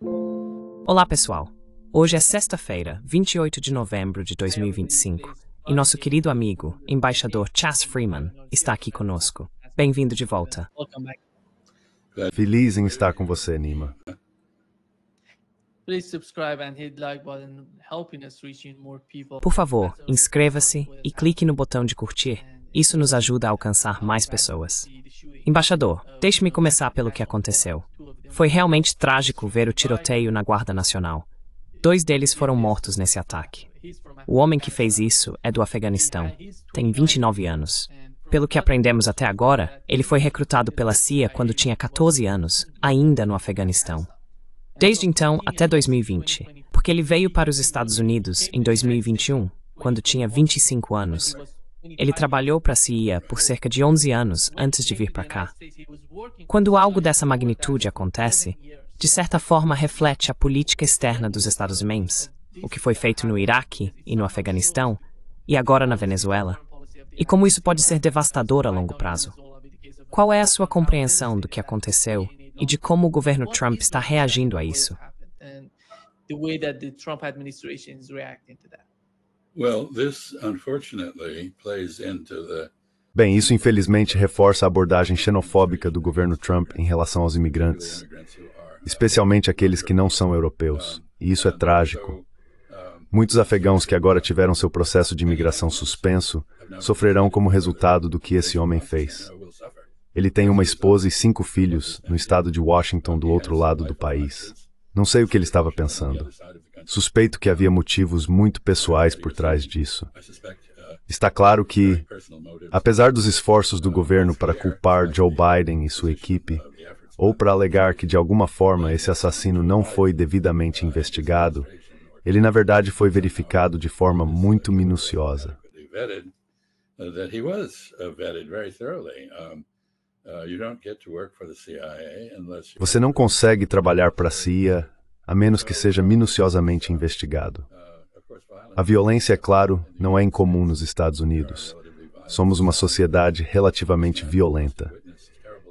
Olá, pessoal. Hoje é sexta-feira, 28 de novembro de 2025, e nosso querido amigo, embaixador Chas Freeman, está aqui conosco. Bem-vindo de volta. Feliz em estar com você, Nima. Por favor, inscreva-se e clique no botão de curtir. Isso nos ajuda a alcançar mais pessoas. Embaixador, deixe-me começar pelo que aconteceu. Foi realmente trágico ver o tiroteio na Guarda Nacional. 2 deles foram mortos nesse ataque. O homem que fez isso é do Afeganistão. Tem 29 anos. Pelo que aprendemos até agora, ele foi recrutado pela CIA quando tinha 14 anos, ainda no Afeganistão. Desde então até 2020, porque ele veio para os Estados Unidos em 2021, quando tinha 25 anos. Ele trabalhou para a CIA por cerca de 11 anos antes de vir para cá. Quando algo dessa magnitude acontece, de certa forma reflete a política externa dos Estados Unidos, o que foi feito no Iraque e no Afeganistão, e agora na Venezuela, e como isso pode ser devastador a longo prazo. Qual é a sua compreensão do que aconteceu e de como o governo Trump está reagindo a isso? Bem, isso infelizmente reforça a abordagem xenofóbica do governo Trump em relação aos imigrantes, especialmente aqueles que não são europeus. E isso é trágico. Muitos afegãos que agora tiveram seu processo de imigração suspenso sofrerão como resultado do que esse homem fez. Ele tem uma esposa e 5 filhos no estado de Washington, do outro lado do país. Não sei o que ele estava pensando. Suspeito que havia motivos muito pessoais por trás disso. Está claro que, apesar dos esforços do governo para culpar Joe Biden e sua equipe, ou para alegar que de alguma forma esse assassino não foi devidamente investigado, ele na verdade foi verificado de forma muito minuciosa. Você não consegue trabalhar para a CIA a menos que seja minuciosamente investigado. A violência, é claro, não é incomum nos Estados Unidos. Somos uma sociedade relativamente violenta.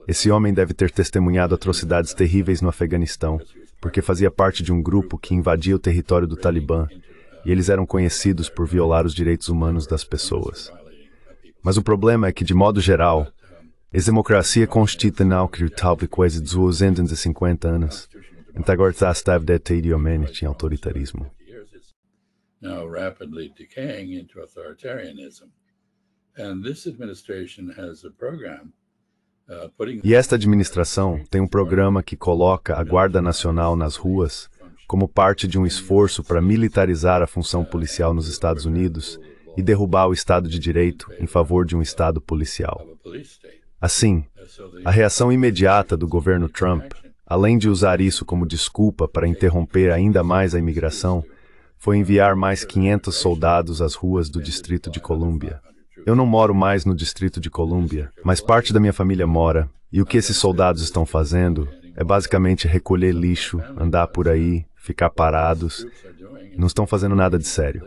Esse homem deve ter testemunhado atrocidades terríveis no Afeganistão, porque fazia parte de um grupo que invadia o território do Talibã, e eles eram conhecidos por violar os direitos humanos das pessoas. Mas o problema é que, de modo geral, a democracia constitucional que talvez quase 250 anos, agora está deteriorando em autoritarismo. Now rapidly decaying into authoritarianism. And this administration has a program E esta administração tem um programa que coloca a Guarda Nacional nas ruas como parte de um esforço para militarizar a função policial nos Estados Unidos e derrubar o Estado de Direito em favor de um Estado policial. Assim, a reação imediata do governo Trump, além de usar isso como desculpa para interromper ainda mais a imigração, foi enviar mais 500 soldados às ruas do Distrito de Colômbia. Eu não moro mais no Distrito de Colômbia, mas parte da minha família mora, e o que esses soldados estão fazendo é basicamente recolher lixo, andar por aí, ficar parados. Não estão fazendo nada de sério.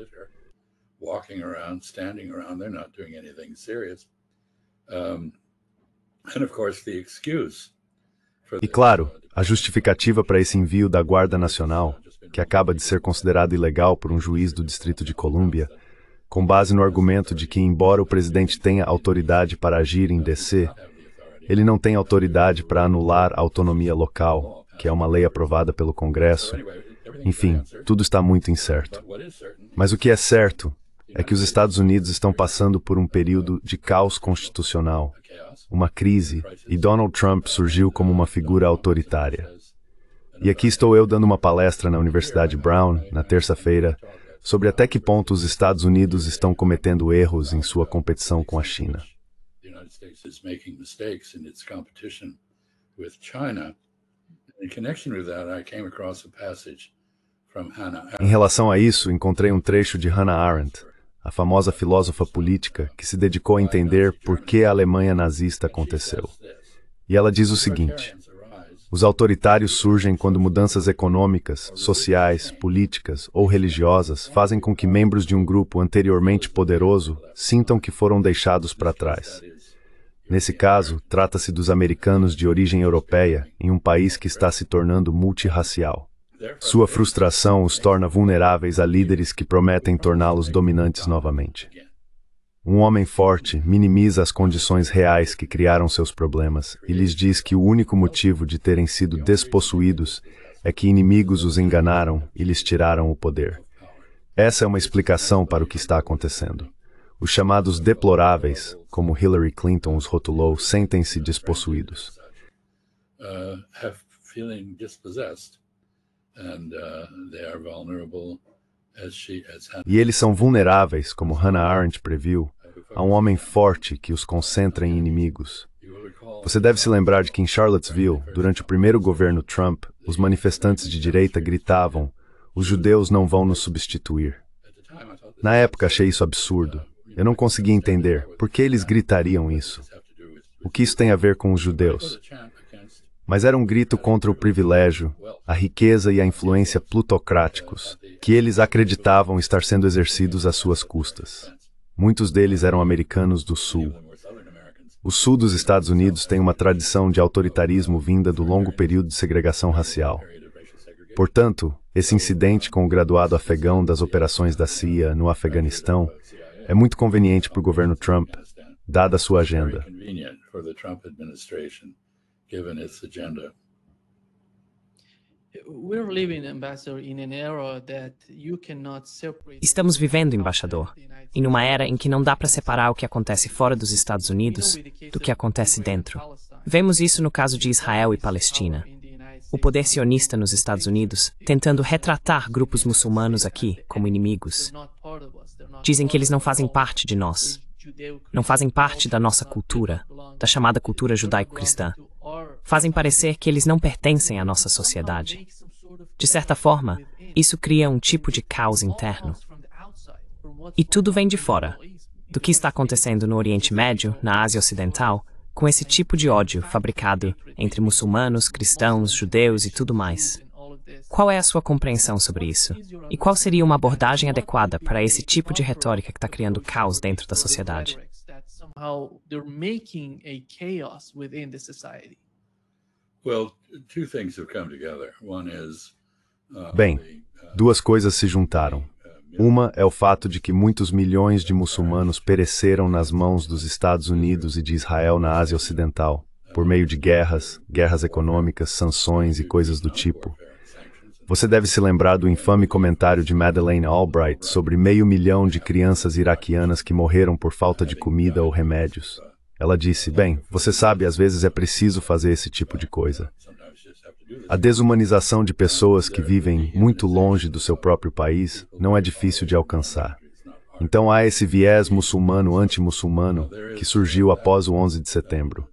E claro, a justificativa para esse envio da Guarda Nacional, que acaba de ser considerado ilegal por um juiz do Distrito de Colômbia, com base no argumento de que, embora o presidente tenha autoridade para agir em DC, ele não tem autoridade para anular a autonomia local, que é uma lei aprovada pelo Congresso. Enfim, tudo está muito incerto. Mas o que é certo é que os Estados Unidos estão passando por um período de caos constitucional, uma crise, e Donald Trump surgiu como uma figura autoritária. E aqui estou eu dando uma palestra na Universidade Brown, na terça-feira, sobre até que ponto os Estados Unidos estão cometendo erros em sua competição com a China. Em relação a isso, encontrei um trecho de Hannah Arendt, a famosa filósofa política que se dedicou a entender por que a Alemanha nazista aconteceu. E ela diz o seguinte: os autoritários surgem quando mudanças econômicas, sociais, políticas ou religiosas fazem com que membros de um grupo anteriormente poderoso sintam que foram deixados para trás. Nesse caso, trata-se dos americanos de origem europeia em um país que está se tornando multirracial. Sua frustração os torna vulneráveis a líderes que prometem torná-los dominantes novamente. Um homem forte minimiza as condições reais que criaram seus problemas e lhes diz que o único motivo de terem sido despossuídos é que inimigos os enganaram e lhes tiraram o poder. Essa é uma explicação para o que está acontecendo. Os chamados deploráveis, como Hillary Clinton os rotulou, sentem-se despossuídos. E eles são vulneráveis, como Hannah Arendt previu, a um homem forte que os concentra em inimigos. Você deve se lembrar de que em Charlottesville, durante o primeiro governo Trump, os manifestantes de direita gritavam: "Os judeus não vão nos substituir." Na época achei isso absurdo. Eu não conseguia entender por que eles gritariam isso. O que isso tem a ver com os judeus? Mas era um grito contra o privilégio, a riqueza e a influência plutocráticos, que eles acreditavam estar sendo exercidos às suas custas. Muitos deles eram americanos do Sul. O Sul dos Estados Unidos tem uma tradição de autoritarismo vinda do longo período de segregação racial. Portanto, esse incidente com o graduado afegão das operações da CIA no Afeganistão é muito conveniente para o governo Trump, dada a sua agenda. Estamos vivendo, embaixador, em uma era em que não dá para separar o que acontece fora dos Estados Unidos do que acontece dentro. Vemos isso no caso de Israel e Palestina. O poder sionista nos Estados Unidos tentando retratar grupos muçulmanos aqui como inimigos. Dizem que eles não fazem parte de nós. Não fazem parte da nossa cultura, da chamada cultura judaico-cristã. Fazem parecer que eles não pertencem à nossa sociedade. De certa forma, isso cria um tipo de caos interno. E tudo vem de fora, do que está acontecendo no Oriente Médio, na Ásia Ocidental, com esse tipo de ódio fabricado entre muçulmanos, cristãos, judeus e tudo mais. Qual é a sua compreensão sobre isso? E qual seria uma abordagem adequada para esse tipo de retórica que está criando caos dentro da sociedade? Bem, duas coisas se juntaram. Uma é o fato de que muitos milhões de muçulmanos pereceram nas mãos dos Estados Unidos e de Israel na Ásia Ocidental, por meio de guerras econômicas, sanções e coisas do tipo. Você deve se lembrar do infame comentário de Madeleine Albright sobre 500 mil de crianças iraquianas que morreram por falta de comida ou remédios. Ela disse: "Bem, você sabe, às vezes é preciso fazer esse tipo de coisa." A desumanização de pessoas que vivem muito longe do seu próprio país não é difícil de alcançar. Então há esse viés muçulmano anti-muçulmano que surgiu após o 11 de setembro.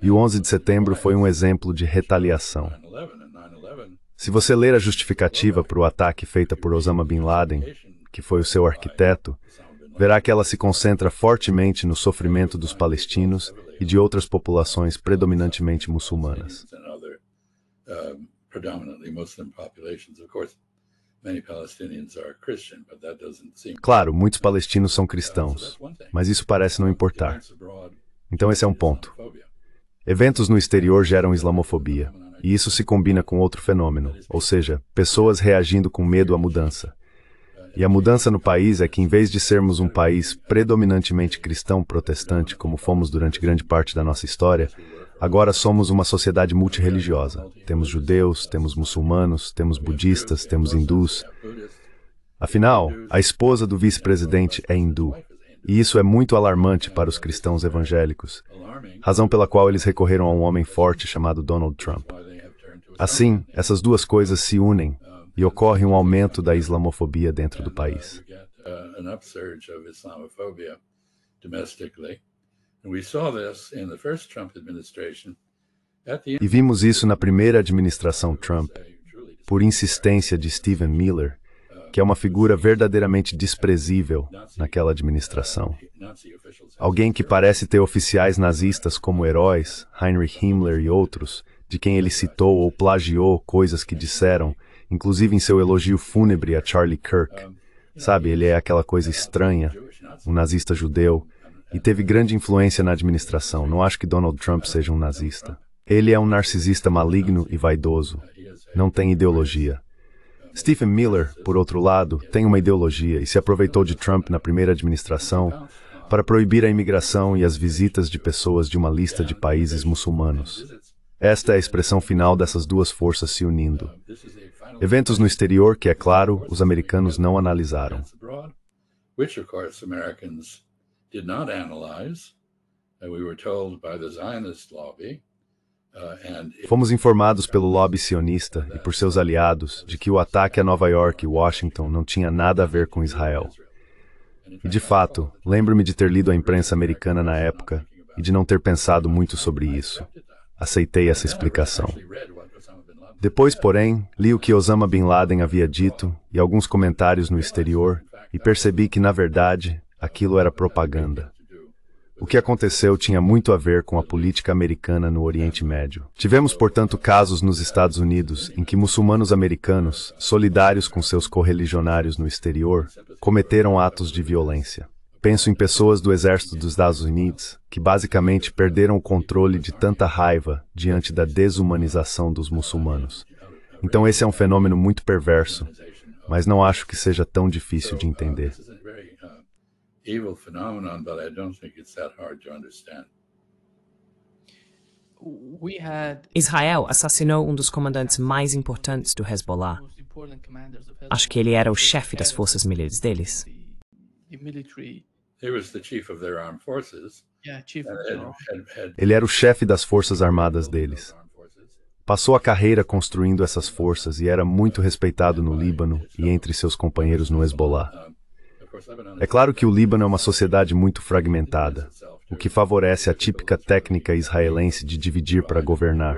E o 11 de setembro foi um exemplo de retaliação. Se você ler a justificativa para o ataque feita por Osama Bin Laden, que foi o seu arquiteto, verá que ela se concentra fortemente no sofrimento dos palestinos e de outras populações predominantemente muçulmanas. Claro, muitos palestinos são cristãos, mas isso parece não importar. Então esse é um ponto. Eventos no exterior geram islamofobia, e isso se combina com outro fenômeno, ou seja, pessoas reagindo com medo à mudança. E a mudança no país é que, em vez de sermos um país predominantemente cristão protestante, como fomos durante grande parte da nossa história, agora somos uma sociedade multirreligiosa. Temos judeus, temos muçulmanos, temos budistas, temos hindus. Afinal, a esposa do vice-presidente é hindu. E isso é muito alarmante para os cristãos evangélicos, razão pela qual eles recorreram a um homem forte chamado Donald Trump. Assim, essas duas coisas se unem e ocorre um aumento da islamofobia dentro do país. E vimos isso na primeira administração Trump, por insistência de Stephen Miller, que é uma figura verdadeiramente desprezível naquela administração. Alguém que parece ter oficiais nazistas como heróis, Heinrich Himmler e outros, de quem ele citou ou plagiou coisas que disseram, inclusive em seu elogio fúnebre a Charlie Kirk. Sabe, ele é aquela coisa estranha, um nazista judeu, e teve grande influência na administração. Não acho que Donald Trump seja um nazista. Ele é um narcisista maligno e vaidoso. Não tem ideologia. Stephen Miller, por outro lado, tem uma ideologia e se aproveitou de Trump na primeira administração para proibir a imigração e as visitas de pessoas de uma lista de países muçulmanos. Esta é a expressão final dessas duas forças se unindo. Eventos no exterior que, é claro, os americanos não analisaram. Which, of course, Americans did not analyze. We were told by the Zionist lobby. Fomos informados pelo lobby sionista e por seus aliados de que o ataque a Nova York e Washington não tinha nada a ver com Israel. E, de fato, lembro-me de ter lido a imprensa americana na época e de não ter pensado muito sobre isso. Aceitei essa explicação. Depois, porém, li o que Osama Bin Laden havia dito e alguns comentários no exterior e percebi que, na verdade, aquilo era propaganda. O que aconteceu tinha muito a ver com a política americana no Oriente Médio. Tivemos, portanto, casos nos Estados Unidos em que muçulmanos americanos, solidários com seus correligionários no exterior, cometeram atos de violência. Penso em pessoas do exército dos Estados Unidos que basicamente perderam o controle de tanta raiva diante da desumanização dos muçulmanos. Então esse é um fenômeno muito perverso, mas não acho que seja tão difícil de entender. Evil phenomenon, but I don't think it's that hard to understand. Israel assassinou um dos comandantes mais importantes do Hezbollah. Acho que ele era o chefe das forças militares deles. He was the chief of their armed forces. Ele era o chefe das forças armadas deles. Passou a carreira construindo essas forças e era muito respeitado no Líbano e entre seus companheiros no Hezbollah. É claro que o Líbano é uma sociedade muito fragmentada, o que favorece a típica técnica israelense de dividir para governar.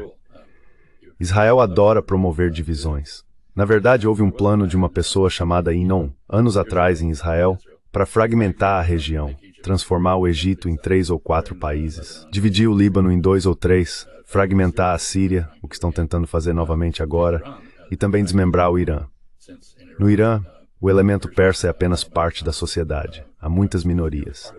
Israel adora promover divisões. Na verdade, houve um plano de uma pessoa chamada Inon, anos atrás em Israel, para fragmentar a região, transformar o Egito em 3 ou 4 países, dividir o Líbano em 2 ou 3, fragmentar a Síria, o que estão tentando fazer novamente agora, e também desmembrar o Irã. No Irã, o elemento persa é apenas parte da sociedade. Há muitas minorias.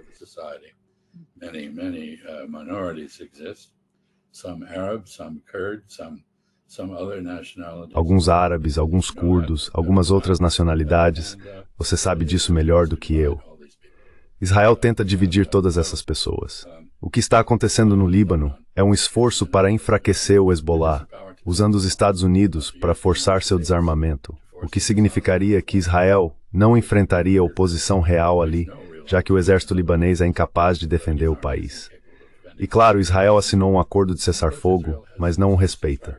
Alguns árabes, alguns curdos, algumas outras nacionalidades. Você sabe disso melhor do que eu. Israel tenta dividir todas essas pessoas. O que está acontecendo no Líbano é um esforço para enfraquecer o Hezbollah, usando os Estados Unidos para forçar seu desarmamento. O que significaria que Israel não enfrentaria oposição real ali, já que o exército libanês é incapaz de defender o país. E claro, Israel assinou um acordo de cessar-fogo, mas não o respeita.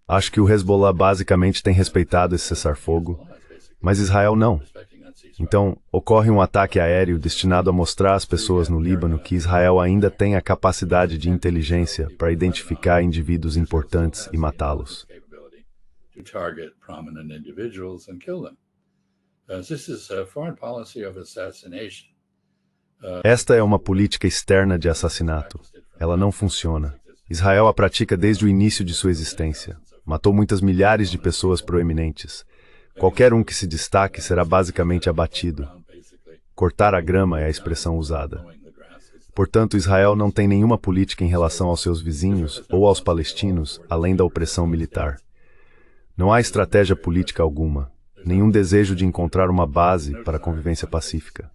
Acho que o Hezbollah basicamente tem respeitado esse cessar-fogo, mas Israel não. Então, ocorre um ataque aéreo destinado a mostrar às pessoas no Líbano que Israel ainda tem a capacidade de inteligência para identificar indivíduos importantes e matá-los. To target prominent individuals and kill them. This is a foreign policy of assassination. Esta é uma política externa de assassinato. Ela não funciona. Israel a pratica desde o início de sua existência. Matou muitas milhares de pessoas proeminentes. Qualquer um que se destaque será basicamente abatido. Cortar a grama é a expressão usada. Portanto, Israel não tem nenhuma política em relação aos seus vizinhos ou aos palestinos, além da opressão militar. Não há estratégia política alguma, nenhum desejo de encontrar uma base para a convivência pacífica.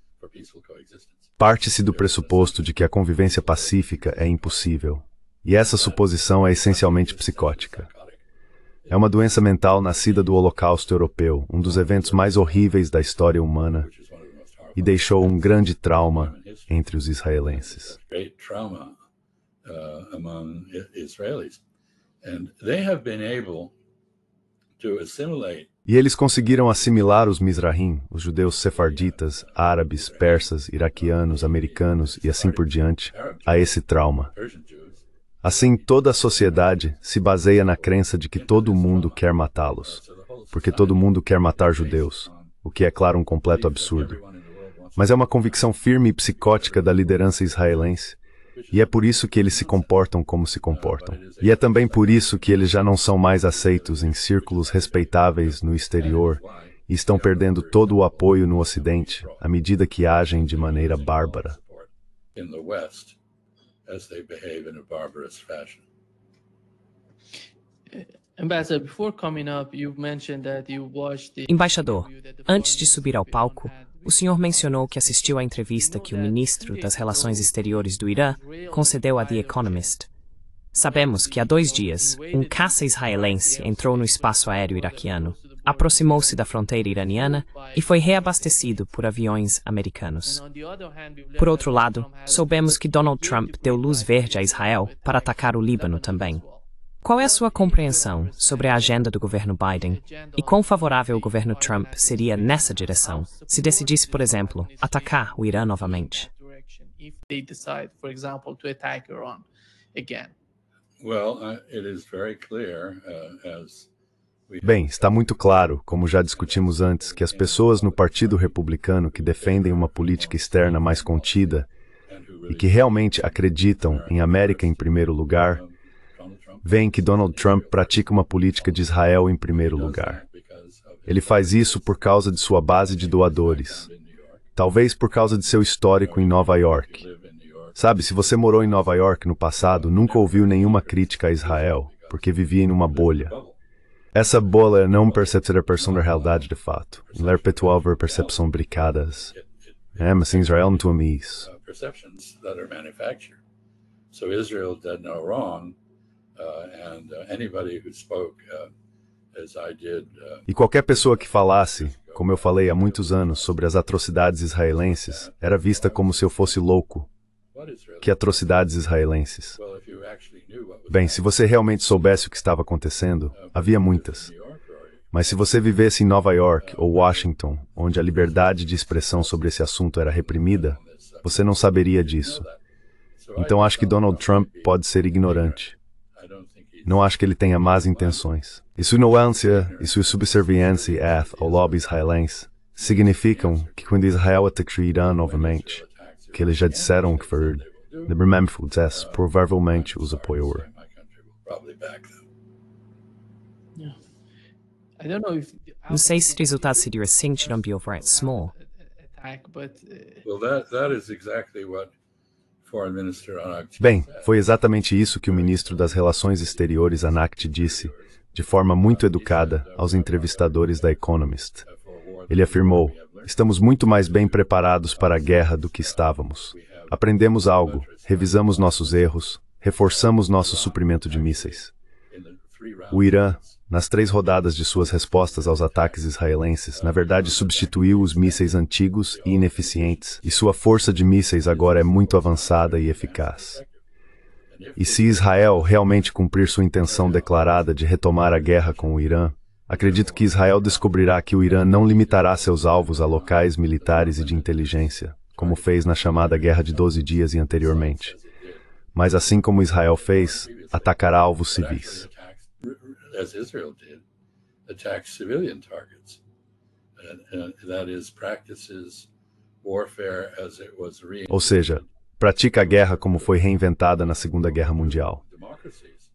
Parte-se do pressuposto de que a convivência pacífica é impossível, e essa suposição é essencialmente psicótica. É uma doença mental nascida do Holocausto Europeu, um dos eventos mais horríveis da história humana, e deixou um grande trauma entre os israelenses. E eles conseguiram assimilar os Mizrahim, os judeus sefarditas, árabes, persas, iraquianos, americanos e assim por diante, a esse trauma. Assim, toda a sociedade se baseia na crença de que todo mundo quer matá-los, porque todo mundo quer matar judeus, o que é, claro, um completo absurdo. Mas é uma convicção firme e psicótica da liderança israelense, e é por isso que eles se comportam como se comportam. E é também por isso que eles já não são mais aceitos em círculos respeitáveis no exterior e estão perdendo todo o apoio no Ocidente à medida que agem de maneira bárbara. Embaixador, antes de subir ao palco, o senhor mencionou que assistiu à entrevista que o ministro das Relações Exteriores do Irã concedeu a The Economist. Sabemos que há 2 dias, um caça israelense entrou no espaço aéreo iraquiano, aproximou-se da fronteira iraniana e foi reabastecido por aviões americanos. Por outro lado, soubemos que Donald Trump deu luz verde a Israel para atacar o Líbano também. Qual é a sua compreensão sobre a agenda do governo Biden e quão favorável o governo Trump seria nessa direção se decidisse, por exemplo, atacar o Irã novamente? Bem, está muito claro, como já discutimos antes, que as pessoas no Partido Republicano que defendem uma política externa mais contida e que realmente acreditam em América em primeiro lugar, veem que Donald Trump pratica uma política de Israel em primeiro lugar. Ele faz isso por causa de sua base de doadores, talvez por causa de seu histórico em Nova York. Sabe, se você morou em Nova York no passado, nunca ouviu nenhuma crítica a Israel, porque vivia em uma bolha. Essa bolha não percebe a percepção da realidade de fato. Ela é perpetual ver percepção bricadas. Mas em Israel não toma isso. So Israel did no wrong, and anybody who spoke as I did. E qualquer pessoa que falasse, como eu falei há muitos anos, sobre as atrocidades israelenses, era vista como se eu fosse louco. Que atrocidades israelenses? Bem, se você realmente soubesse o que estava acontecendo, havia muitas. Mas se você vivesse em Nova York ou Washington, onde a liberdade de expressão sobre esse assunto era reprimida, você não saberia disso. Então acho que Donald Trump pode ser ignorante. Não acho que ele tenha más intenções. E sua ignorância e sua subserviência ao lobby israelense significam que quando Israel atacar Irã novamente, que eles já disseram que foi Librememphus, provavelmente os apoiou. Não sei se o resultado seria assim, to be over at small. Well, that is exactly what Foreign Minister Anakht. Bem, foi exatamente isso que o ministro das Relações Exteriores Anakht disse, de forma muito educada, aos entrevistadores da Economist. Ele afirmou: "Estamos muito mais bem preparados para a guerra do que estávamos. Aprendemos algo, revisamos nossos erros, reforçamos nosso suprimento de mísseis." O Irã, nas 3 rodadas de suas respostas aos ataques israelenses, na verdade substituiu os mísseis antigos e ineficientes, e sua força de mísseis agora é muito avançada e eficaz. E se Israel realmente cumprir sua intenção declarada de retomar a guerra com o Irã, acredito que Israel descobrirá que o Irã não limitará seus alvos a locais militares e de inteligência, como fez na chamada Guerra de 12 Dias e anteriormente. Mas assim como Israel fez, atacará alvos civis. As Israel did, attack civilian targets. And that is, practices warfare as it was Ou seja, pratica a guerra como foi reinventada na Segunda Guerra Mundial.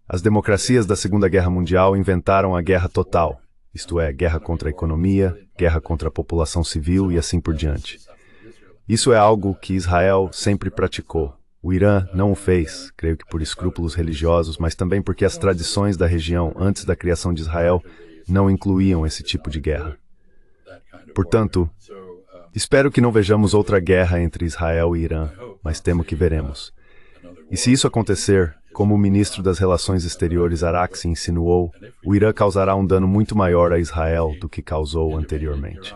As democracias da Segunda Guerra Mundial inventaram a guerra total, isto é, guerra contra a economia, guerra contra a população civil e assim por diante. Isso é algo que Israel sempre praticou. O Irã não o fez, creio que por escrúpulos religiosos, mas também porque as tradições da região antes da criação de Israel não incluíam esse tipo de guerra. Portanto, espero que não vejamos outra guerra entre Israel e Irã, mas temo que veremos. E se isso acontecer, como o ministro das Relações Exteriores Araghchi insinuou, o Irã causará um dano muito maior a Israel do que causou anteriormente.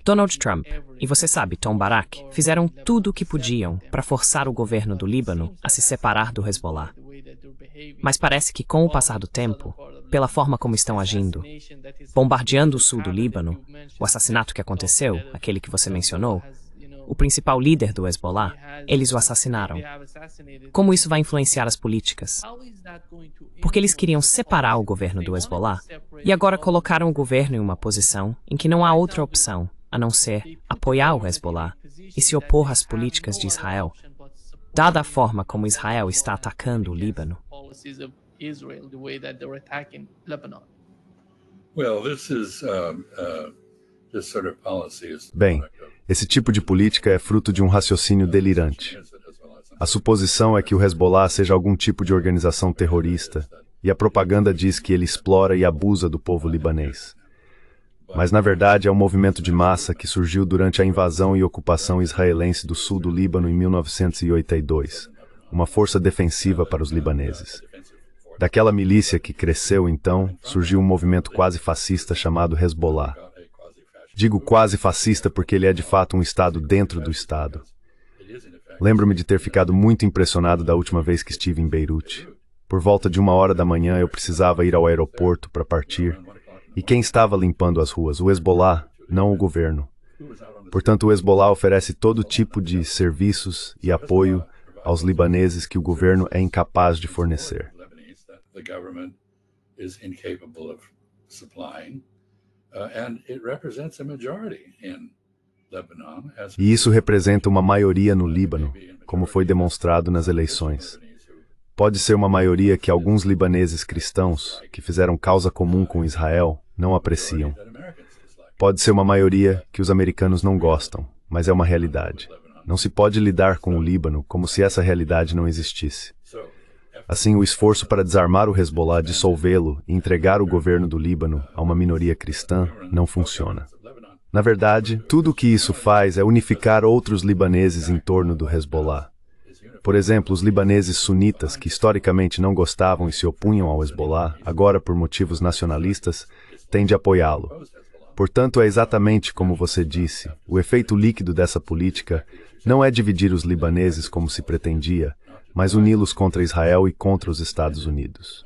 Donald Trump e você sabe, Tom Barak, fizeram tudo o que podiam para forçar o governo do Líbano a se separar do Hezbollah. Mas parece que com o passar do tempo, pela forma como estão agindo, bombardeando o sul do Líbano, o assassinato que aconteceu, aquele que você mencionou, o principal líder do Hezbollah, eles o assassinaram. Como isso vai influenciar as políticas? Porque eles queriam separar o governo do Hezbollah e agora colocaram o governo em uma posição em que não há outra opção a não ser apoiar o Hezbollah e se opor às políticas de Israel, dada a forma como Israel está atacando o Líbano. Well, this sort of policy is Bem, Esse tipo de política é fruto de um raciocínio delirante. A suposição é que o Hezbollah seja algum tipo de organização terrorista, e a propaganda diz que ele explora e abusa do povo libanês. Mas, na verdade, é um movimento de massa que surgiu durante a invasão e ocupação israelense do sul do Líbano em 1982, uma força defensiva para os libaneses. Daquela milícia que cresceu, então, surgiu um movimento quase fascista chamado Hezbollah. Digo quase fascista porque ele é de fato um Estado dentro do Estado. Lembro-me de ter ficado muito impressionado da última vez que estive em Beirute. Por volta de 1h da manhã eu precisava ir ao aeroporto para partir. E quem estava limpando as ruas? O Hezbollah, não o governo. Portanto, o Hezbollah oferece todo tipo de serviços e apoio aos libaneses que o governo é incapaz de fornecer. E isso representa uma maioria no Líbano, como foi demonstrado nas eleições. Pode ser uma maioria que alguns libaneses cristãos, que fizeram causa comum com Israel, não apreciam. Pode ser uma maioria que os americanos não gostam, mas é uma realidade. Não se pode lidar com o Líbano como se essa realidade não existisse. Assim, o esforço para desarmar o Hezbollah, dissolvê-lo e entregar o governo do Líbano a uma minoria cristã não funciona. Na verdade, tudo o que isso faz é unificar outros libaneses em torno do Hezbollah. Por exemplo, os libaneses sunitas, que historicamente não gostavam e se opunham ao Hezbollah, agora por motivos nacionalistas, têm de apoiá-lo. Portanto, é exatamente como você disse, o efeito líquido dessa política não é dividir os libaneses como se pretendia, mas uni-los contra Israel e contra os Estados Unidos.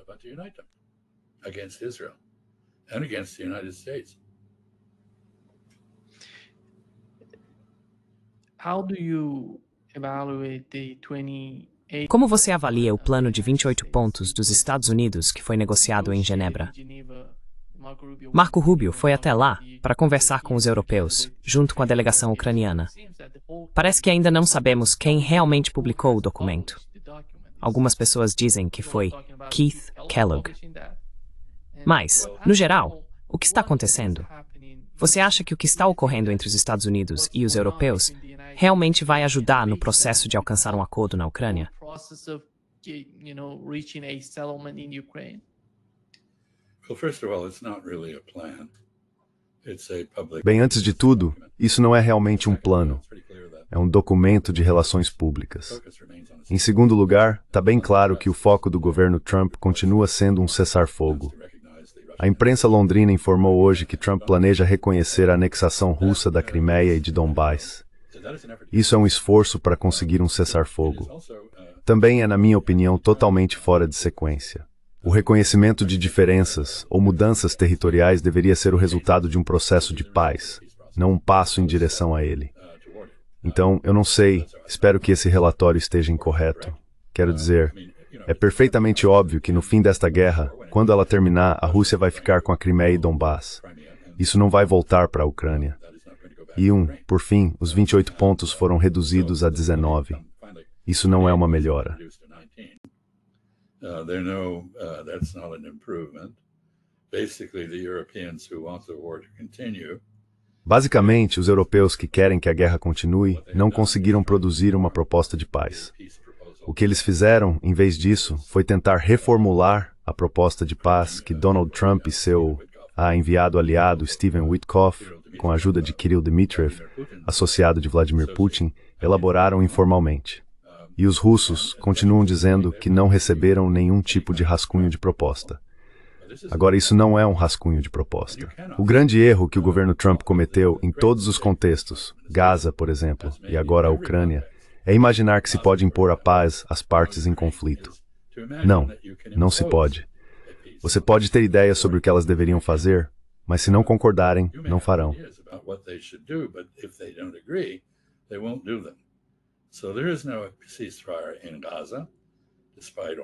Como você avalia o plano de 28 pontos dos Estados Unidos que foi negociado em Genebra? Marco Rubio foi até lá para conversar com os europeus, junto com a delegação ucraniana. Parece que ainda não sabemos quem realmente publicou o documento. Algumas pessoas dizem que foi Keith Kellogg. Mas, no geral, o que está acontecendo? Você acha que o que está ocorrendo entre os Estados Unidos e os europeus realmente vai ajudar no processo de alcançar um acordo na Ucrânia? Bem, antes de tudo, isso não é realmente um plano. É um documento de relações públicas. Em segundo lugar, está bem claro que o foco do governo Trump continua sendo um cessar-fogo. A imprensa londrina informou hoje que Trump planeja reconhecer a anexação russa da Crimeia e de Donbás. Isso é um esforço para conseguir um cessar-fogo. Também é, na minha opinião, totalmente fora de sequência. O reconhecimento de diferenças ou mudanças territoriais deveria ser o resultado de um processo de paz, não um passo em direção a ele. Então, eu não sei, espero que esse relatório esteja incorreto. Quero dizer, é perfeitamente óbvio que no fim desta guerra, quando ela terminar, a Rússia vai ficar com a Crimeia e Donbás. Isso não vai voltar para a Ucrânia. E por fim, os 28 pontos foram reduzidos a 19. Isso não é uma melhora. Basicamente, os europeus que querem que a guerra continue não conseguiram produzir uma proposta de paz. O que eles fizeram, em vez disso, foi tentar reformular a proposta de paz que Donald Trump e seu enviado aliado Stephen Witkoff, com a ajuda de Kirill Dmitriev, associado de Vladimir Putin, elaboraram informalmente. E os russos continuam dizendo que não receberam nenhum tipo de rascunho de proposta. Agora, isso não é um rascunho de proposta. O grande erro que o governo Trump cometeu em todos os contextos, Gaza, por exemplo, e agora a Ucrânia, é imaginar que se pode impor a paz às partes em conflito. Não, não se pode. Você pode ter ideias sobre o que elas deveriam fazer, mas se não concordarem, não farão.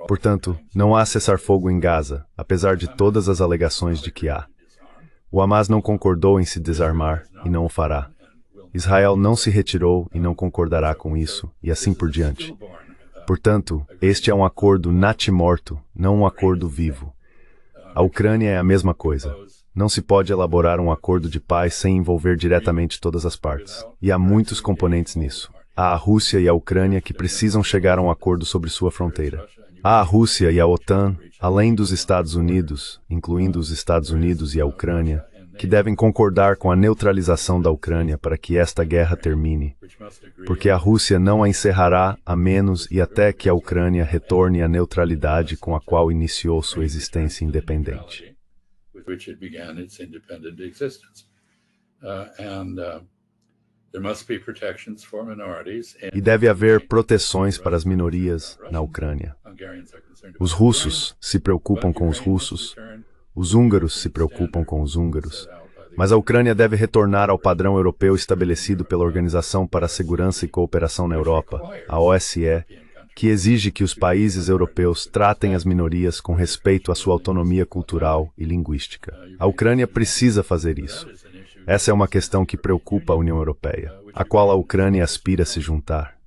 Portanto, não há cessar-fogo em Gaza, apesar de todas as alegações de que há. O Hamas não concordou em se desarmar e não o fará. Israel não se retirou e não concordará com isso, e assim por diante. Portanto, este é um acordo natimorto, não um acordo vivo. A Ucrânia é a mesma coisa. Não se pode elaborar um acordo de paz sem envolver diretamente todas as partes. E há muitos componentes nisso. Há a Rússia e a Ucrânia que precisam chegar a um acordo sobre sua fronteira. Há a Rússia e a OTAN, além dos Estados Unidos, incluindo os Estados Unidos e a Ucrânia, que devem concordar com a neutralização da Ucrânia para que esta guerra termine, porque a Rússia não a encerrará a menos e até que a Ucrânia retorne à neutralidade com a qual iniciou sua existência independente. E deve haver proteções para as minorias na Ucrânia. Os russos se preocupam com os russos, os húngaros se preocupam com os húngaros, mas a Ucrânia deve retornar ao padrão europeu estabelecido pela Organização para a Segurança e Cooperação na Europa, a OSCE, que exige que os países europeus tratem as minorias com respeito à sua autonomia cultural e linguística. A Ucrânia precisa fazer isso. Essa é uma questão que preocupa a União Europeia, a qual a Ucrânia aspira a se juntar.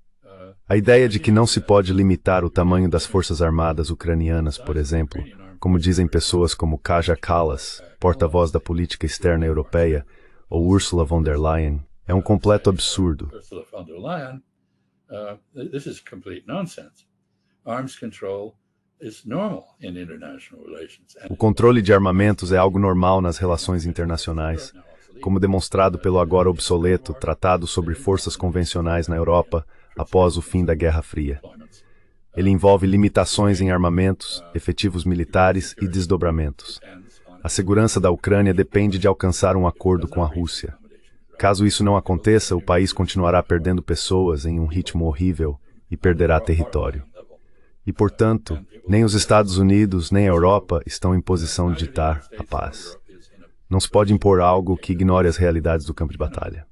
A ideia de que não se pode limitar o tamanho das forças armadas ucranianas, por exemplo, como dizem pessoas como Kaja Kallas, porta-voz da política externa europeia, ou Ursula von der Leyen, é um completo absurdo. This is complete nonsense. Arms control is normal in international relations. O controle de armamentos é algo normal nas relações internacionais, como demonstrado pelo agora obsoleto Tratado sobre Forças Convencionais na Europa após o fim da Guerra Fria. Ele envolve limitações em armamentos, efetivos militares e desdobramentos. A segurança da Ucrânia depende de alcançar um acordo com a Rússia. Caso isso não aconteça, o país continuará perdendo pessoas em um ritmo horrível e perderá território. E, portanto, nem os Estados Unidos nem a Europa estão em posição de ditar a paz. Não se pode impor algo que ignore as realidades do campo de batalha.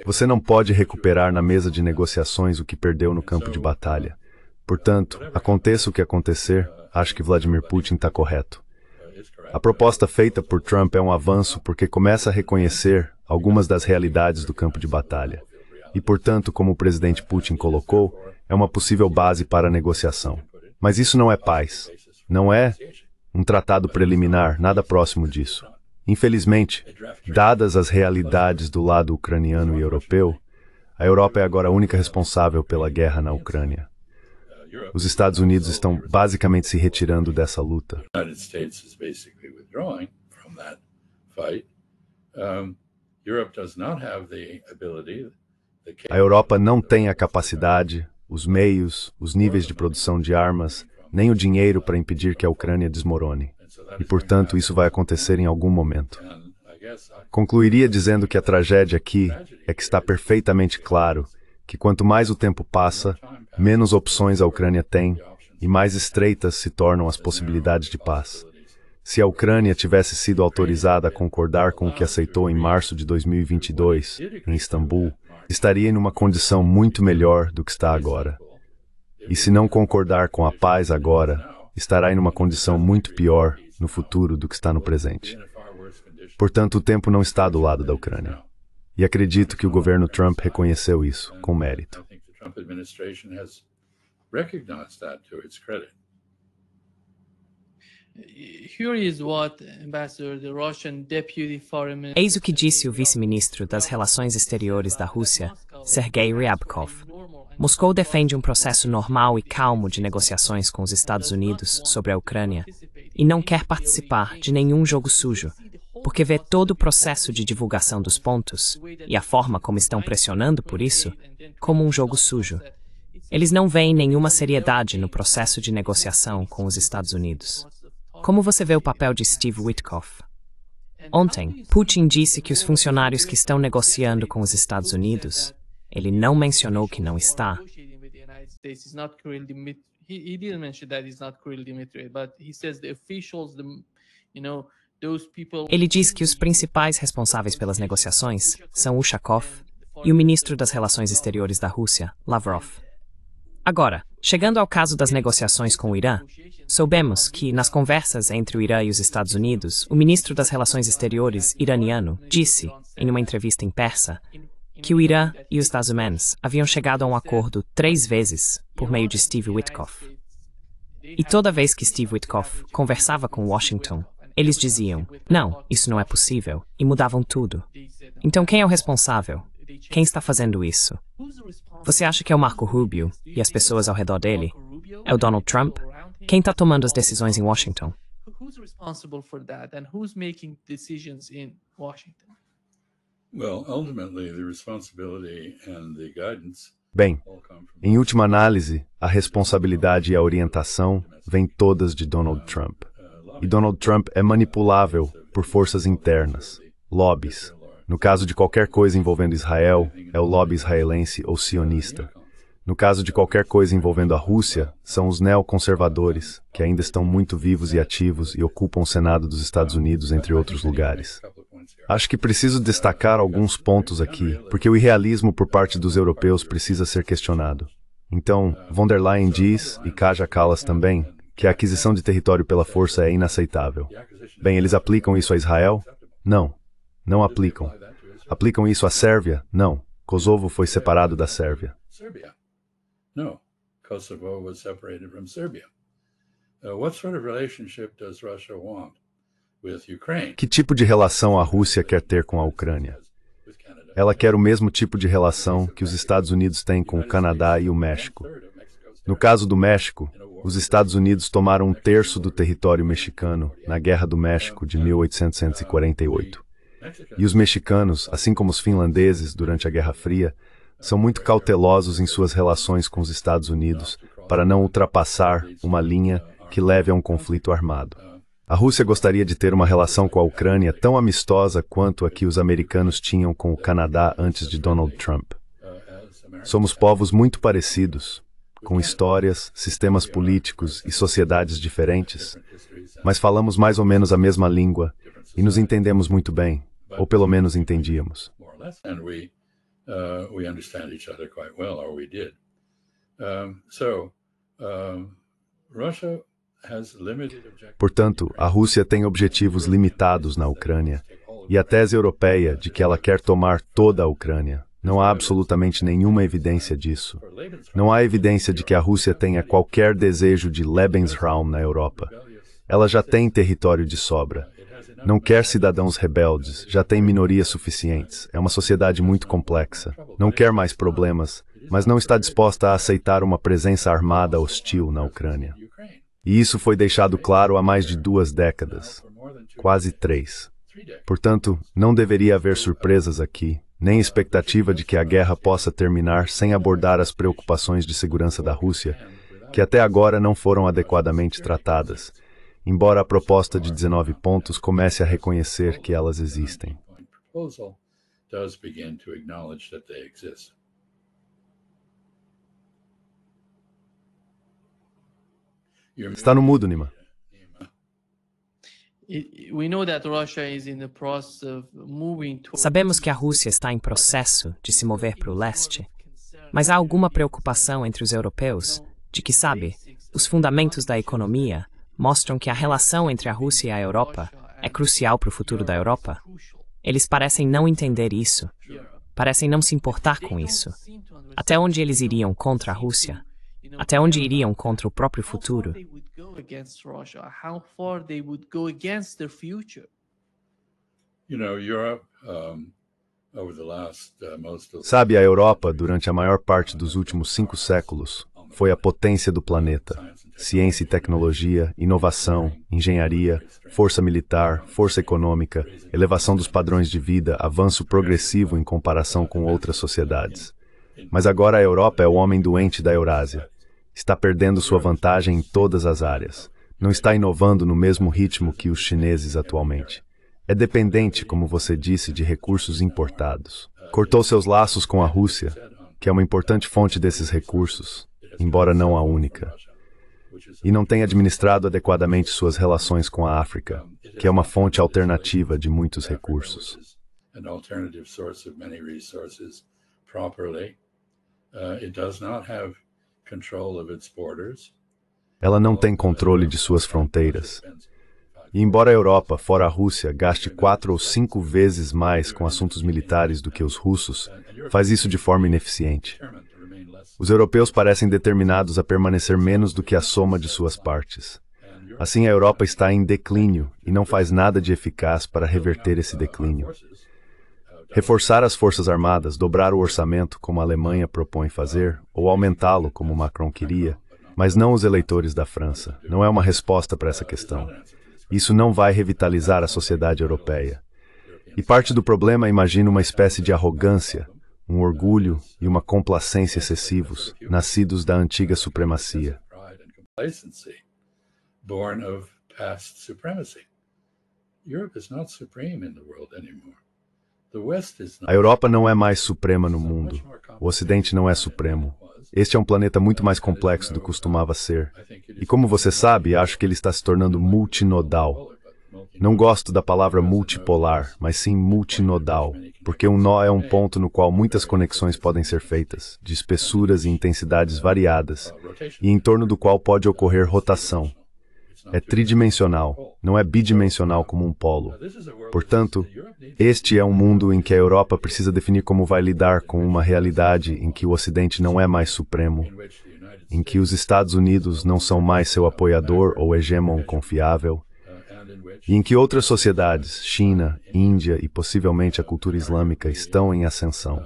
Você não pode recuperar na mesa de negociações o que perdeu no campo de batalha. Portanto, aconteça o que acontecer, acho que Vladimir Putin está correto. A proposta feita por Trump é um avanço porque começa a reconhecer algumas das realidades do campo de batalha. E, portanto, como o presidente Putin colocou, é uma possível base para a negociação. Mas isso não é paz. Não é um tratado preliminar, nada próximo disso. Infelizmente, dadas as realidades do lado ucraniano e europeu, a Europa é agora a única responsável pela guerra na Ucrânia. Os Estados Unidos estão basicamente se retirando dessa luta. A Europa não tem a capacidade, os meios, os níveis de produção de armas, nem o dinheiro para impedir que a Ucrânia desmorone. E, portanto, isso vai acontecer em algum momento. Concluiria dizendo que a tragédia aqui é que está perfeitamente claro que quanto mais o tempo passa, menos opções a Ucrânia tem e mais estreitas se tornam as possibilidades de paz. Se a Ucrânia tivesse sido autorizada a concordar com o que aceitou em março de 2022, em Istambul, estaria em uma condição muito melhor do que está agora. E se não concordar com a paz agora, estará em uma condição muito pior no futuro do que está no presente. Portanto, o tempo não está do lado da Ucrânia. E acredito que o governo Trump reconheceu isso, com mérito. Eis o que disse o vice-ministro das Relações Exteriores da Rússia, Sergei Ryabkov. Moscou defende um processo normal e calmo de negociações com os Estados Unidos sobre a Ucrânia e não quer participar de nenhum jogo sujo, porque vê todo o processo de divulgação dos pontos e a forma como estão pressionando por isso como um jogo sujo. Eles não veem nenhuma seriedade no processo de negociação com os Estados Unidos. Como você vê o papel de Steve Witkoff? Ontem, Putin disse que os funcionários que estão negociando com os Estados Unidos, ele não mencionou que não está. Ele diz que os principais responsáveis pelas negociações são Ushakov e o ministro das Relações Exteriores da Rússia, Lavrov. Agora, chegando ao caso das negociações com o Irã, soubemos que, nas conversas entre o Irã e os Estados Unidos, o ministro das Relações Exteriores iraniano disse, em uma entrevista em persa, que o Irã e os Estados Unidos haviam chegado a um acordo 3 vezes por meio de Steve Witkoff. E toda vez que Steve Witkoff conversava com Washington, eles diziam, não, isso não é possível, e mudavam tudo. Então quem é o responsável? Quem está fazendo isso? Você acha que é o Marco Rubio e as pessoas ao redor dele? É o Donald Trump? Quem está tomando as decisões em Washington? Who's responsible for that and who's making decisions in Washington? Well, ultimately, the responsibility and the guidance Bem, all come from em última análise, a responsabilidade e a orientação vêm todas de Donald Trump. E Donald Trump é manipulável por forças internas, lobbies. No caso de qualquer coisa envolvendo Israel, é o lobby israelense ou sionista. No caso de qualquer coisa envolvendo a Rússia, são os neoconservadores, que ainda estão muito vivos e ativos e ocupam o Senado dos Estados Unidos, entre outros lugares. Acho que preciso destacar alguns pontos aqui, porque o irrealismo por parte dos europeus precisa ser questionado. Então, von der Leyen diz, e Kaja Kallas também, que a aquisição de território pela força é inaceitável. Bem, eles aplicam isso a Israel? Não. Não aplicam. Aplicam isso à Sérvia? Não. Kosovo foi separado da Sérvia. Serbia. No, Kosovo was separated from Serbia. What sort of relationship does Russia want with Ukraine? Que tipo de relação a Rússia quer ter com a Ucrânia? Ela quer o mesmo tipo de relação que os Estados Unidos têm com o Canadá e o México. No caso do México, os Estados Unidos tomaram 1/3 do território mexicano na Guerra do México de 1848. E os mexicanos, assim como os finlandeses durante a Guerra Fria, são muito cautelosos em suas relações com os Estados Unidos para não ultrapassar uma linha que leve a um conflito armado. A Rússia gostaria de ter uma relação com a Ucrânia tão amistosa quanto a que os americanos tinham com o Canadá antes de Donald Trump. Somos povos muito parecidos, com histórias, sistemas políticos e sociedades diferentes, mas falamos mais ou menos a mesma língua e nos entendemos muito bem, ou pelo menos entendíamos. And we understand each other quite well, or we did. Russia has limited objectives. Portanto, a Rússia tem objetivos limitados na Ucrânia, e a tese europeia de que ela quer tomar toda a Ucrânia. Não há absolutamente nenhuma evidência disso. Não há evidência de que a Rússia tenha qualquer desejo de Lebensraum na Europa. Ela já tem território de sobra. Não quer cidadãos rebeldes, já tem minorias suficientes. É uma sociedade muito complexa. Não quer mais problemas, mas não está disposta a aceitar uma presença armada hostil na Ucrânia. E isso foi deixado claro há mais de 2 décadas, quase 3. Portanto, não deveria haver surpresas aqui, nem expectativa de que a guerra possa terminar sem abordar as preocupações de segurança da Rússia, que até agora não foram adequadamente tratadas, embora a proposta de 19 pontos comece a reconhecer que elas existem. Está no mudo, Nima. Sabemos que a Rússia está em processo de se mover para o leste, mas há alguma preocupação entre os europeus de que, sabe, os fundamentos da economia mostram que a relação entre a Rússia e a Europa é crucial para o futuro da Europa? Eles parecem não entender isso, parecem não se importar com isso. Até onde eles iriam contra a Rússia? Até onde iriam contra o próprio futuro? Sabe, a Europa, durante a maior parte dos últimos 5 séculos, foi a potência do planeta. Ciência e tecnologia, inovação, engenharia, força militar, força econômica, elevação dos padrões de vida, avanço progressivo em comparação com outras sociedades. Mas agora a Europa é o homem doente da Eurásia. Está perdendo sua vantagem em todas as áreas. Não está inovando no mesmo ritmo que os chineses atualmente. É dependente, como você disse, de recursos importados. Cortou seus laços com a Rússia, que é uma importante fonte desses recursos, embora não a única. E não tem administrado adequadamente suas relações com a África, que é uma fonte alternativa de muitos recursos. Ela não tem controle de suas fronteiras. E embora a Europa, fora a Rússia, gaste 4 ou 5 vezes mais com assuntos militares do que os russos, faz isso de forma ineficiente. Os europeus parecem determinados a permanecer menos do que a soma de suas partes. Assim, a Europa está em declínio e não faz nada de eficaz para reverter esse declínio. Reforçar as forças armadas, dobrar o orçamento, como a Alemanha propõe fazer, ou aumentá-lo, como Macron queria, mas não os eleitores da França, não é uma resposta para essa questão. Isso não vai revitalizar a sociedade europeia. E parte do problema, imagino, uma espécie de arrogância, um orgulho e uma complacência excessivos, nascidos da antiga supremacia. Born of past supremacy. Europe is not supreme in the world anymore. The West is not. A Europa não é mais suprema no mundo. O Ocidente não é supremo. Este é um planeta muito mais complexo do que costumava ser. E como você sabe, acho que ele está se tornando multinodal. Não gosto da palavra multipolar, mas sim multinodal, porque um nó é um ponto no qual muitas conexões podem ser feitas, de espessuras e intensidades variadas, e em torno do qual pode ocorrer rotação. É tridimensional, não é bidimensional como um polo. Portanto, este é um mundo em que a Europa precisa definir como vai lidar com uma realidade em que o Ocidente não é mais supremo, em que os Estados Unidos não são mais seu apoiador ou hegemon confiável, e em que outras sociedades, China, Índia e possivelmente a cultura islâmica, estão em ascensão.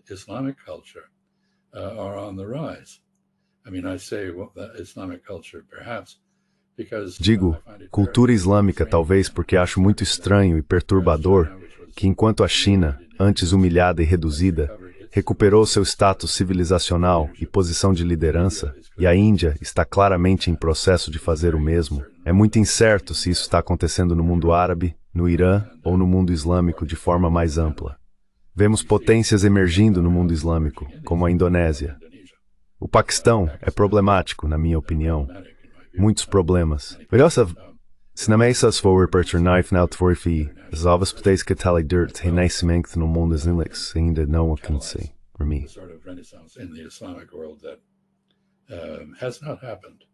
Islamic culture are on the rise. I mean, I say Islamic culture perhaps. Digo, cultura islâmica talvez porque acho muito estranho e perturbador que enquanto a China, antes humilhada e reduzida, recuperou seu status civilizacional e posição de liderança, e a Índia está claramente em processo de fazer o mesmo, é muito incerto se isso está acontecendo no mundo árabe, no Irã ou no mundo islâmico de forma mais ampla. Vemos potências emergindo no mundo islâmico, como a Indonésia. O Paquistão é problemático, na minha opinião. Muitos problemas. Sinamesas for Knife now for as ovas potes que tali dirt renascimento no mundo islâmico ainda não alcancei. For me. Sort of renaissance in the Islamic world that has not happened.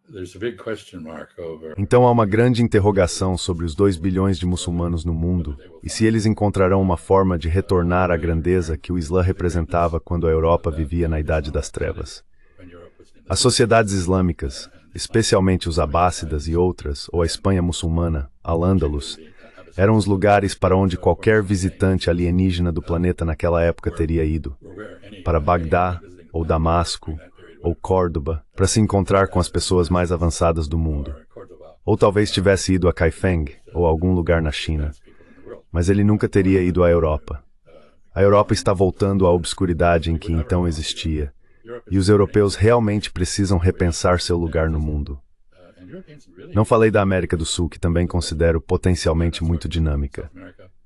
There's a big question mark over. Então há uma grande interrogação sobre os 2 bilhões de muçulmanos no mundo e se eles encontrarão uma forma de retornar à grandeza que o Islã representava quando a Europa vivia na Idade das Trevas. As sociedades islâmicas, especialmente os abássidas e outras, ou a Espanha muçulmana, Al-Ándalus, eram os lugares para onde qualquer visitante alienígena do planeta naquela época teria ido. Para Bagdá, ou Damasco, ou Córdoba, para se encontrar com as pessoas mais avançadas do mundo. Ou talvez tivesse ido a Kaifeng, ou algum lugar na China. Mas ele nunca teria ido à Europa. A Europa está voltando à obscuridade em que então existia, e os europeus realmente precisam repensar seu lugar no mundo. Não falei da América do Sul, que também considero potencialmente muito dinâmica.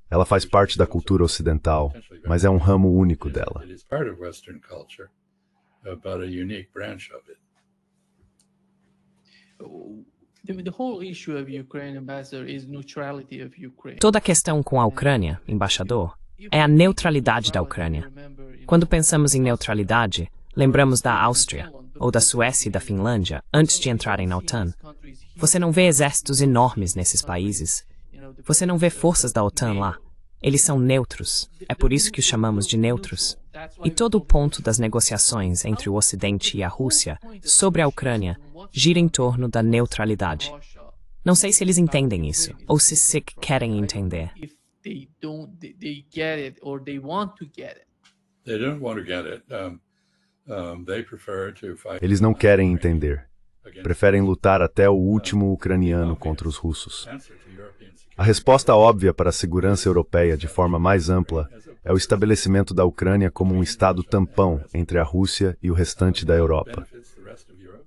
Ela faz parte da cultura ocidental, mas é um ramo único dela. But a unique branch of it. The whole issue of Ukraine, Ambassador, is neutrality of Ukraine. Toda a questão com a Ucrânia, embaixador, é a neutralidade da Ucrânia. Quando pensamos em neutralidade, lembramos da Áustria, ou da Suécia e da Finlândia, antes de entrarem na OTAN. Você não vê exércitos enormes nesses países. Você não vê forças da OTAN lá. Eles são neutros. É por isso que os chamamos de neutros. E todo o ponto das negociações entre o Ocidente e a Rússia sobre a Ucrânia gira em torno da neutralidade. Não sei se eles entendem isso, ou se querem entender. They get it or they want to get it. They don't want to get it. They prefer to fight. Eles não querem entender. Preferem lutar até o último ucraniano contra os russos. A resposta óbvia para a segurança europeia de forma mais ampla é o estabelecimento da Ucrânia como um estado tampão entre a Rússia e o restante da Europa.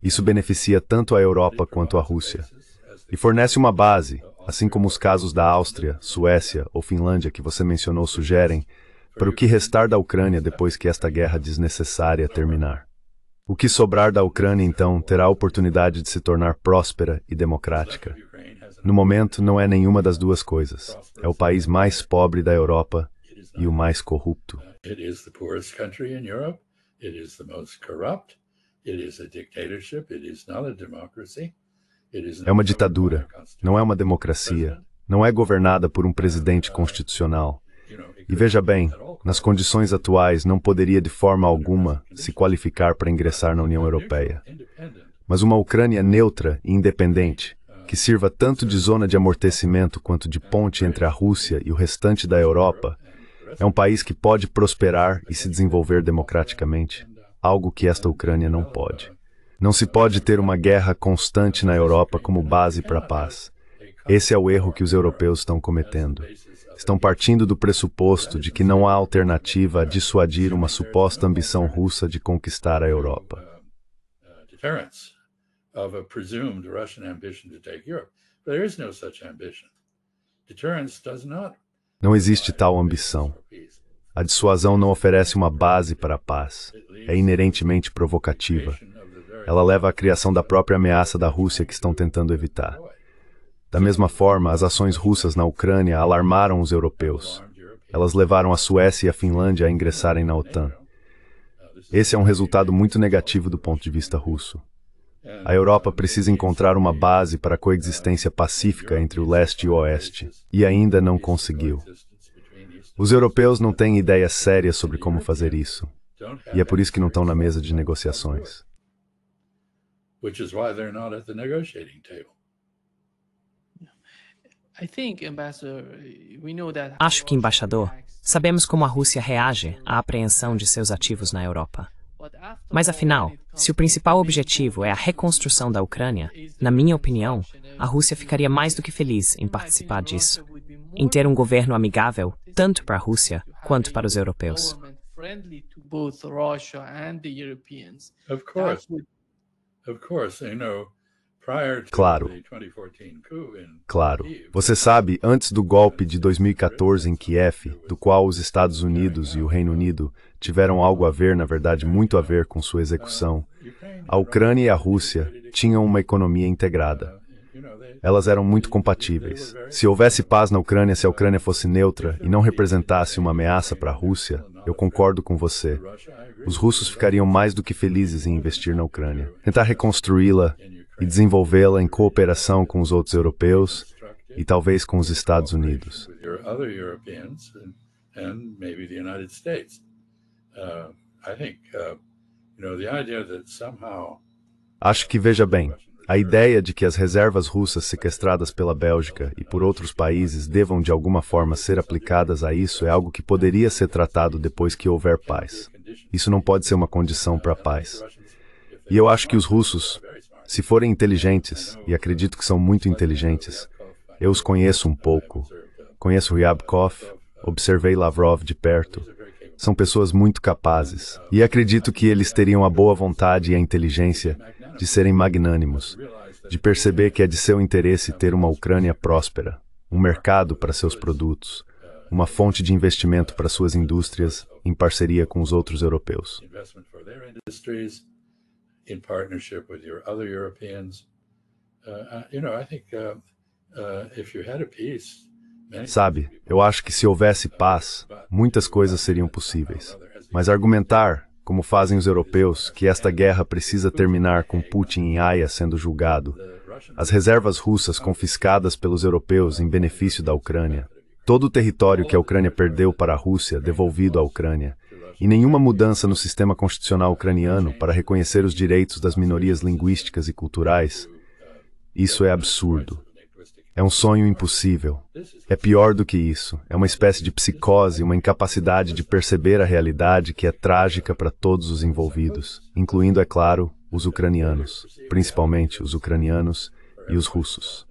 Isso beneficia tanto a Europa quanto a Rússia. E fornece uma base, assim como os casos da Áustria, Suécia ou Finlândia que você mencionou sugerem, para o que restar da Ucrânia depois que esta guerra desnecessária terminar. O que sobrar da Ucrânia, então, terá a oportunidade de se tornar próspera e democrática. No momento, não é nenhuma das duas coisas. É o país mais pobre da Europa e o mais corrupto. It is the poorest country in Europe. It is the most corrupt. It is a dictatorship. It is not a democracy. It is É uma ditadura, não é uma democracia, não é governada por um presidente constitucional. E veja bem, nas condições atuais não poderia de forma alguma se qualificar para ingressar na União Europeia. Mas uma Ucrânia neutra e independente, que sirva tanto de zona de amortecimento quanto de ponte entre a Rússia e o restante da Europa, é um país que pode prosperar e se desenvolver democraticamente, algo que esta Ucrânia não pode. Não se pode ter uma guerra constante na Europa como base para a paz. Esse é o erro que os europeus estão cometendo. Estão partindo do pressuposto de que não há alternativa a dissuadir uma suposta ambição russa de conquistar a Europa. Não existe tal ambição. A dissuasão não oferece uma base para a paz. É inerentemente provocativa. Ela leva à criação da própria ameaça da Rússia que estão tentando evitar. Da mesma forma, as ações russas na Ucrânia alarmaram os europeus. Elas levaram a Suécia e a Finlândia a ingressarem na OTAN. Esse é um resultado muito negativo do ponto de vista russo. A Europa precisa encontrar uma base para a coexistência pacífica entre o leste e o oeste, e ainda não conseguiu. Os europeus não têm ideia séria sobre como fazer isso, e é por isso que não estão na mesa de negociações. Acho que, embaixador, sabemos como a Rússia reage à apreensão de seus ativos na Europa. Mas, afinal, se o principal objetivo é a reconstrução da Ucrânia, na minha opinião, a Rússia ficaria mais do que feliz em participar disso, em ter um governo amigável tanto para a Rússia quanto para os europeus. Claro. Você sabe, antes do golpe de 2014 em Kiev, do qual os Estados Unidos e o Reino Unido tiveram algo a ver, na verdade, muito a ver com sua execução, a Ucrânia e a Rússia tinham uma economia integrada. Elas eram muito compatíveis. Se houvesse paz na Ucrânia, se a Ucrânia fosse neutra e não representasse uma ameaça para a Rússia, eu concordo com você. Os russos ficariam mais do que felizes em investir na Ucrânia, tentar reconstruí-la e desenvolvê-la em cooperação com os outros europeus e talvez com os Estados Unidos. Acho que, veja bem, a ideia de que as reservas russas sequestradas pela Bélgica e por outros países devam de alguma forma ser aplicadas a isso é algo que poderia ser tratado depois que houver paz. Isso não pode ser uma condição para a paz. E eu acho que os russos, se forem inteligentes, e acredito que são muito inteligentes, eu os conheço um pouco, conheço Ryabkov, observei Lavrov de perto, são pessoas muito capazes, e acredito que eles teriam a boa vontade e a inteligência de serem magnânimos, de perceber que é de seu interesse ter uma Ucrânia próspera, um mercado para seus produtos, uma fonte de investimento para suas indústrias em parceria com os outros europeus. Sabe, eu acho que se houvesse paz, muitas coisas seriam possíveis. Mas argumentar, como fazem os europeus, que esta guerra precisa terminar com Putin em Haia sendo julgado, as reservas russas confiscadas pelos europeus em benefício da Ucrânia, todo o território que a Ucrânia perdeu para a Rússia devolvido à Ucrânia, e nenhuma mudança no sistema constitucional ucraniano para reconhecer os direitos das minorias linguísticas e culturais, isso é absurdo. É um sonho impossível. É pior do que isso. É uma espécie de psicose, uma incapacidade de perceber a realidade que é trágica para todos os envolvidos, incluindo, é claro, os ucranianos, principalmente os ucranianos e os russos.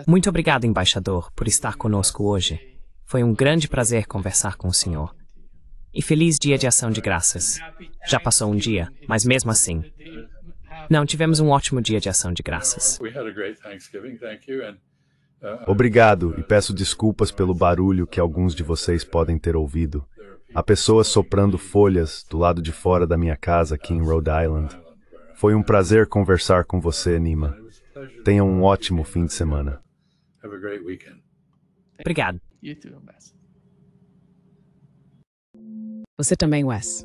Muito obrigado, embaixador, por estar conosco hoje. Foi um grande prazer conversar com o senhor. E feliz Dia de Ação de Graças. Já passou um dia, mas mesmo assim. Não, tivemos um ótimo Dia de Ação de Graças. Obrigado e peço desculpas pelo barulho que alguns de vocês podem ter ouvido. Há pessoas soprando folhas do lado de fora da minha casa aqui em Rhode Island. Foi um prazer conversar com você, Nima. Tenha um ótimo fim de semana. Obrigado. Você também, Wes.